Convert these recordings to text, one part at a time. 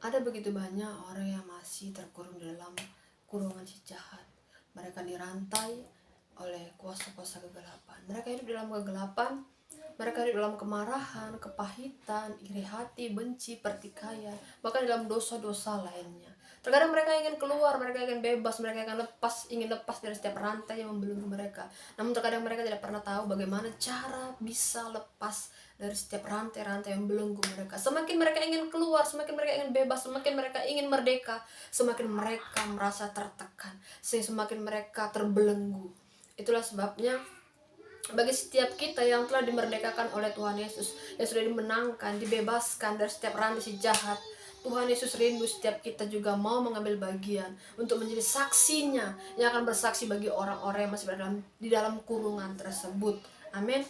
Ada begitu banyak orang yang masih terkurung dalam kurungan si jahat. Mereka dirantai oleh kuasa-kuasa kegelapan. Mereka hidup dalam kegelapan, mereka hidup dalam kemarahan, kepahitan, iri hati, benci, pertikaian, bahkan dalam dosa-dosa lainnya. Terkadang mereka ingin keluar, mereka ingin bebas, mereka ingin lepas dari setiap rantai yang membelenggu mereka. Namun terkadang mereka tidak pernah tahu bagaimana cara bisa lepas dari setiap rantai-rantai yang belenggu mereka. Semakin mereka ingin keluar, semakin mereka ingin bebas, semakin mereka ingin merdeka, semakin mereka merasa tertekan, semakin mereka terbelenggu. Itulah sebabnya bagi setiap kita yang telah dimerdekakan oleh Tuhan Yesus, yang sudah dimenangkan, dibebaskan dari setiap rantai si jahat, Tuhan Yesus rindu setiap kita juga mau mengambil bagian untuk menjadi saksinya yang akan bersaksi bagi orang-orang yang masih berada di dalam kurungan tersebut. Amin.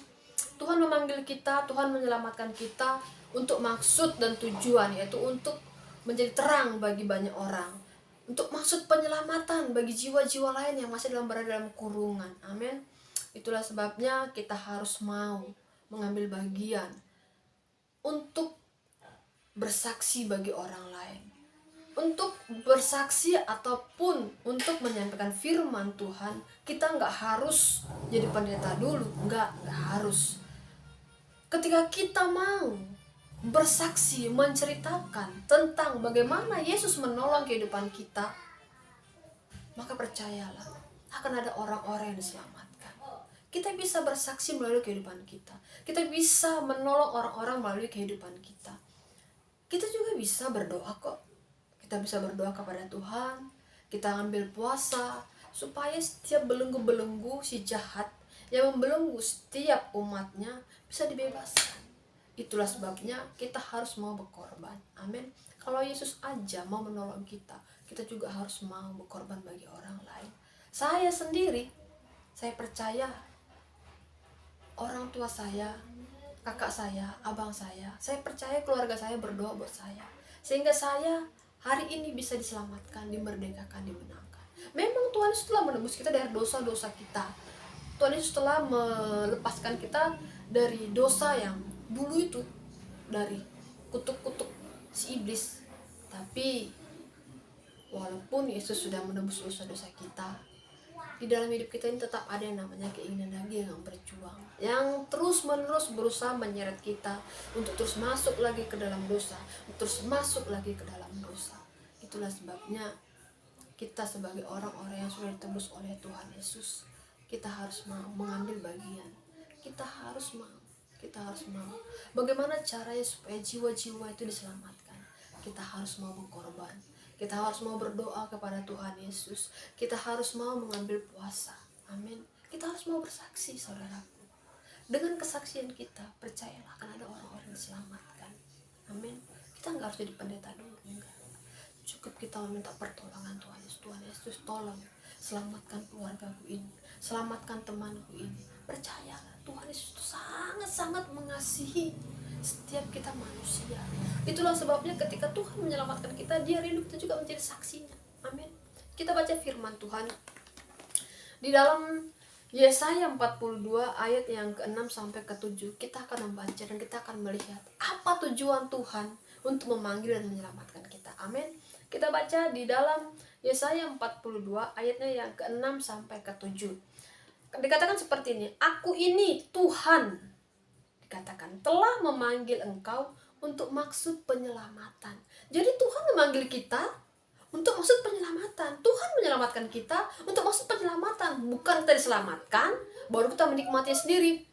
Tuhan memanggil kita, Tuhan menyelamatkan kita untuk maksud dan tujuan, yaitu untuk menjadi terang bagi banyak orang, untuk maksud penyelamatan bagi jiwa-jiwa lain yang masih berada dalam kurungan. Amin. Itulah sebabnya kita harus mau mengambil bagian untuk bersaksi bagi orang lain, untuk bersaksi ataupun untuk menyampaikan firman Tuhan. Kita nggak harus jadi pendeta dulu, nggak harus. Ketika kita mau bersaksi, menceritakan tentang bagaimana Yesus menolong kehidupan kita, maka percayalah akan ada orang-orang yang diselamatkan. Kita bisa bersaksi melalui kehidupan kita. Kita bisa menolong orang-orang melalui kehidupan kita. Kita juga bisa berdoa kok. Kita bisa berdoa kepada Tuhan. Kita ambil puasa supaya setiap belenggu-belenggu si jahat yang membelenggu setiap umatnya bisa dibebaskan. Itulah sebabnya kita harus mau berkorban. Amin. Kalau Yesus aja mau menolong kita, kita juga harus mau berkorban bagi orang lain. Saya sendiri, saya percaya orang tua saya, kakak saya, abang saya percaya keluarga saya berdoa buat saya, sehingga saya hari ini bisa diselamatkan, dimerdekakan, dimenangkan. Memang Tuhan Yesus telah menebus kita dari dosa-dosa kita. Tuhan Yesus telah melepaskan kita dari dosa yang dulu itu, dari kutuk-kutuk si iblis. Tapi walaupun Yesus sudah menebus dosa-dosa kita, di dalam hidup kita ini tetap ada yang namanya keinginan daging yang berjuang, yang terus-menerus berusaha menyeret kita untuk terus masuk lagi ke dalam dosa, terus masuk lagi ke dalam dosa. Itulah sebabnya kita sebagai orang-orang yang sudah ditebus oleh Tuhan Yesus, kita harus mau mengambil bagian. Kita harus mau. Bagaimana caranya supaya jiwa-jiwa itu diselamatkan? Kita harus mau berkorban. Kita harus mau berdoa kepada Tuhan Yesus. Kita harus mau mengambil puasa. Amin. Kita harus mau bersaksi, saudaraku. Dengan kesaksian kita, percayalah akan ada orang-orang yang diselamatkan. Amin. Kita nggak harus jadi pendeta dulu, enggak. Cukup kita meminta pertolongan Tuhan Yesus. Tuhan Yesus, tolong selamatkan keluargaku ini, selamatkan temanku ini. Percayalah, Tuhan Yesus itu sangat-sangat mengasihi setiap kita manusia. Itulah sebabnya ketika Tuhan menyelamatkan kita, Dia rindu kita juga menjadi saksinya. Amin. Kita baca firman Tuhan di dalam Yesaya 42 ayat yang ke-6 sampai ke-7. Kita akan membaca dan kita akan melihat apa tujuan Tuhan untuk memanggil dan menyelamatkan kita. Amin. Kita baca di dalam Yesaya 42 ayatnya yang ke-6 sampai ke-7. Dikatakan seperti ini, "Aku ini Tuhan," dikatakan, "telah memanggil engkau untuk maksud penyelamatan." Jadi Tuhan memanggil kita untuk maksud penyelamatan. Tuhan menyelamatkan kita untuk maksud penyelamatan. Bukan kita diselamatkan baru kita menikmati sendiri.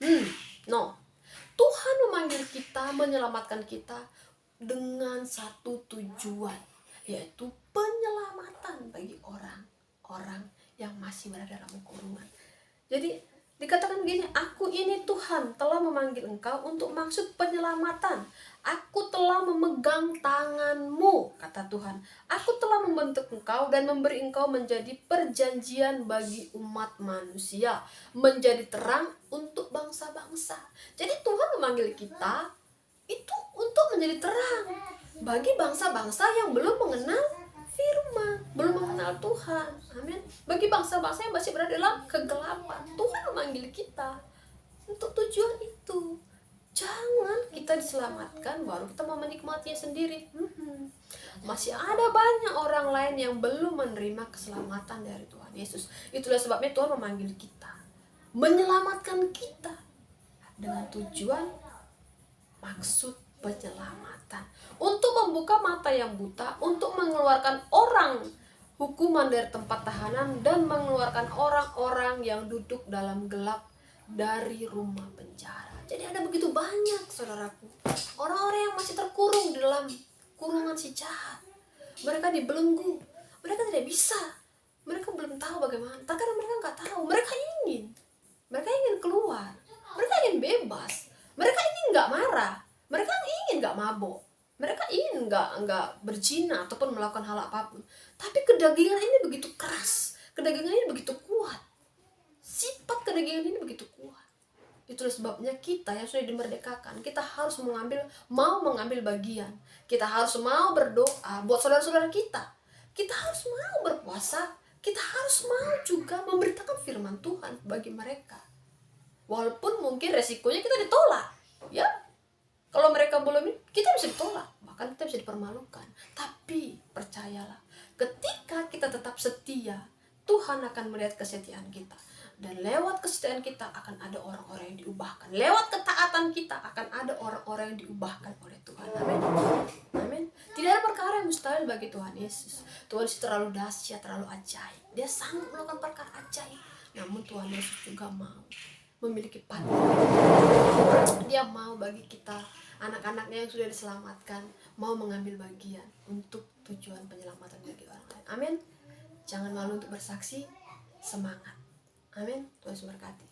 No. Tuhan memanggil kita, menyelamatkan kita dengan satu tujuan, yaitu penyelamatan bagi orang-orang yang masih berada dalam kurungan. Jadi dikatakan begini, "Aku ini Tuhan telah memanggil engkau untuk maksud penyelamatan. Aku telah memegang tanganmu," kata Tuhan. "Aku telah membentuk engkau dan memberi engkau menjadi perjanjian bagi umat manusia, menjadi terang untuk bangsa-bangsa." Jadi Tuhan memanggil kita itu untuk menjadi terang bagi bangsa-bangsa yang belum mengenal firman, belum mengenal Tuhan. Amin. Bagi bangsa-bangsa yang masih berada dalam kegelapan, Tuhan memanggil kita untuk tujuan itu. Jangan kita diselamatkan baru kita mau menikmatinya sendiri. Masih ada banyak orang lain yang belum menerima keselamatan dari Tuhan Yesus. Itulah sebabnya Tuhan memanggil kita, menyelamatkan kita dengan tujuan, maksud penyelamatan, untuk membuka mata yang buta, untuk mengeluarkan orang hukuman dari tempat tahanan, dan mengeluarkan orang-orang yang duduk dalam gelap dari rumah penjara. Jadi ada begitu banyak, saudaraku, orang-orang yang masih terkurung di dalam kurungan si jahat. Mereka dibelenggu, mereka tidak bisa, mereka belum tahu bagaimana. Terkadang mereka nggak tahu, mereka ingin keluar, mereka ingin bebas, mereka ingin nggak marah, mereka ingin nggak mabuk, mereka ingin nggak berzina ataupun melakukan hal apapun. Tapi kedagingan ini begitu keras, kedagingan ini begitu kuat, sifat kedagingan ini begitu kuat. Itulah sebabnya kita yang sudah dimerdekakan, kita harus mau mengambil bagian. Kita harus mau berdoa buat saudara-saudara kita. Kita harus mau berpuasa. Kita harus mau juga memberitakan firman Tuhan bagi mereka. Walaupun mungkin resikonya kita ditolak, ya. Kalau mereka belum, kita bisa ditolak, bahkan kita bisa dipermalukan. Tapi percayalah, ketika kita tetap setia, Tuhan akan melihat kesetiaan kita. Dan lewat kesetiaan kita akan ada orang-orang yang diubahkan. Lewat ketaatan kita akan ada orang-orang yang diubahkan oleh Tuhan. Amin. Amin. Tidak ada perkara yang mustahil bagi Tuhan Yesus. Tuhan Yesus terlalu dahsyat, terlalu ajaib. Dia sanggup melakukan perkara ajaib. Namun Tuhan Yesus juga mau memiliki partner. Dia mau bagi kita, anak-anaknya yang sudah diselamatkan, mau mengambil bagian untuk tujuan penyelamatan bagi orang lain. Amin. Jangan malu untuk bersaksi. Semangat. Amin. Tuhan Yesus berkati.